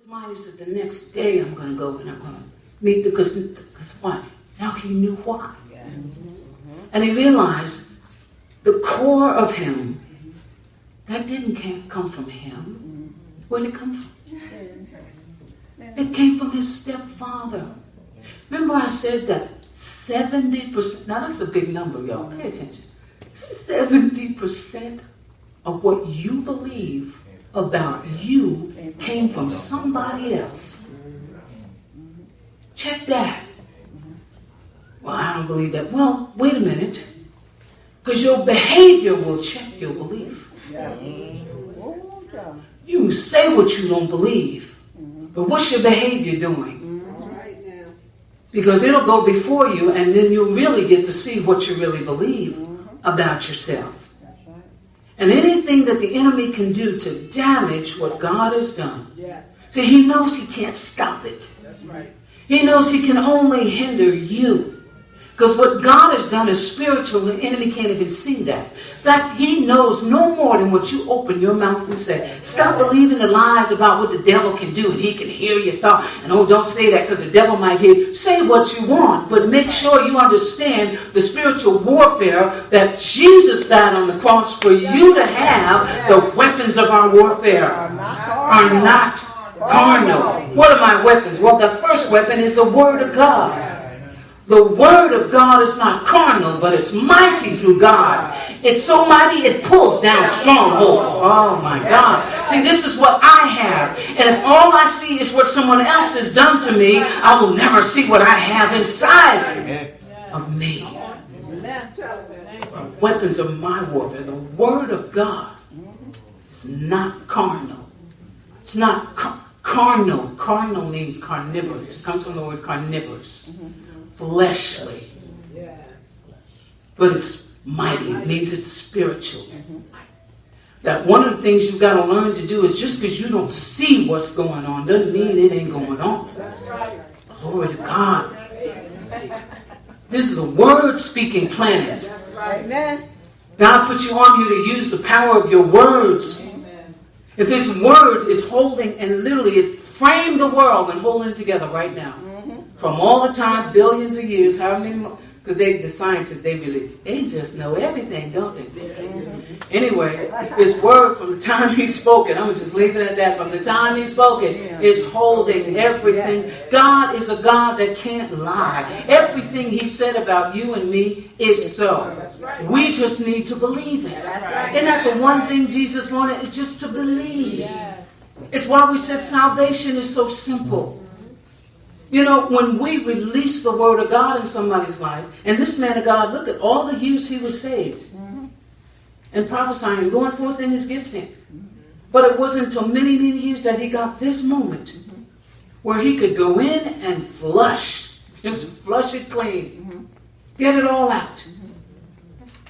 Somebody says the next day I'm going to go and I'm going to meet because why? Now he knew why. Yeah. And he realized the core of him, that can't come from him. Where did it come from? It came from his stepfather. Remember I said that 70%, now that's a big number, y'all, pay attention. 70% of what you believe about you came from somebody else. Check that. Well, I don't believe that. Well, wait a minute. Because your behavior will check your belief. You can say what you don't believe, but what's your behavior doing? Because it'll go before you, and then you'll really get to see what you really believe about yourself. And anything that the enemy can do to damage what God has done. See, he knows he can't stop it. He knows he can only hinder you. Because what God has done is spiritual, the enemy can't even see that. In fact, he knows no more than what you open your mouth and say. Stop believing the lies about what the devil can do and he can hear your thought. And don't say that because the devil might hear you. Say what you want, but make sure you understand the spiritual warfare that Jesus died on the cross for you to have. The weapons of our warfare are not carnal. What are my weapons? Well, the first weapon is the Word of God. The Word of God is not carnal, but it's mighty through God. It's so mighty it pulls down strongholds. Oh my God. See, this is what I have. And if all I see is what someone else has done to me, I will never see what I have inside of me. Weapons of my warfare. The Word of God is not carnal. It's not carnal. Carnal means carnivorous. It comes from the word carnivorous. Fleshly. But it's mighty. It means it's spiritual. That one of the things you've got to learn to do is just because you don't see what's going on doesn't mean it ain't going on. Glory to God. This is a word-speaking planet. God put you on here to use the power of your words. If His word is holding, and literally it framed the world and holding it together right now. From all the time, billions of years, how many, because the scientists, they just know everything, don't they? Anyway, His word from the time He spoke it, I'm just leaving it at that, from the time He spoke it, it's holding everything. God is a God that can't lie. Everything He said about you and me is so. We just need to believe it. Isn't that the one thing Jesus wanted? It's just to believe. It's why we said salvation is so simple. You know, when we release the Word of God in somebody's life, and this man of God, look at all the years he was saved, and prophesying and going forth in his gifting. But it wasn't until many, many years that he got this moment where he could go in and just flush it clean, get it all out,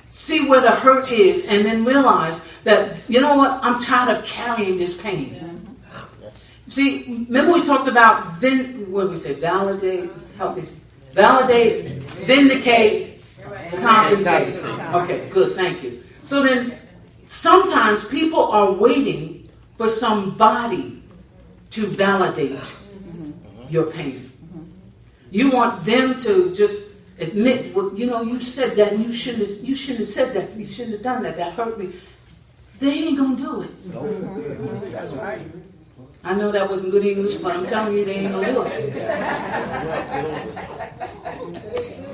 see where the hurt is, and then realize that, you know what, I'm tired of carrying this pain. See, remember we talked about validate, help me. Validate, vindicate, compensate. Okay, good, thank you. So then, sometimes people are waiting for somebody to validate your pain. You want them to just admit, well, you know, you said that and you shouldn't have said that, you shouldn't have done that, that hurt me. They ain't gonna do it. That's right. I know that wasn't good English, but I'm telling you, they ain't gonna do it.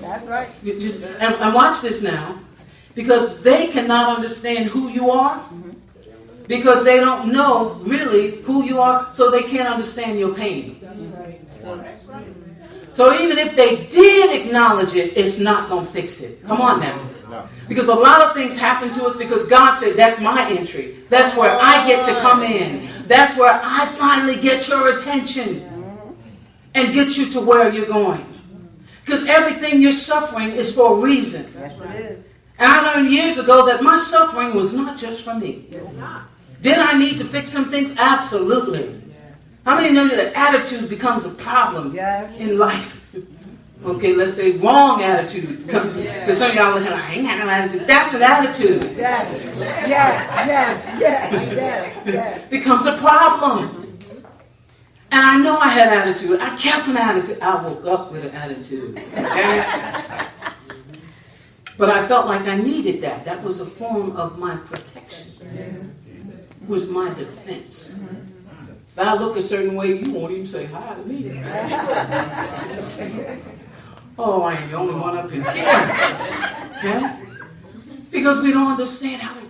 That's right. And watch this now, because they cannot understand who you are, because they don't know really who you are, so they can't understand your pain. That's right. So even if they did acknowledge it, it's not gonna fix it. Come on now. Because a lot of things happen to us because God said, that's my entry. That's where I get to come in. That's where I finally get your attention and get you to where you're going. Because everything you're suffering is for a reason. Yes, it is. And I learned years ago that my suffering was not just for me. It's not. Did I need to fix some things? Absolutely. How many know that attitude becomes a problem in life? Okay, let's say wrong attitude comes. Because some of y'all are like, I ain't had no attitude. That's an attitude. Yes. Becomes a problem. And I know I had attitude. I kept an attitude. I woke up with an attitude. Okay? But I felt like I needed that. That was a form of my protection. It was my defense. If I look a certain way, you won't even say hi to me. Oh, I ain't the only one up in here. Okay? Because we don't understand how to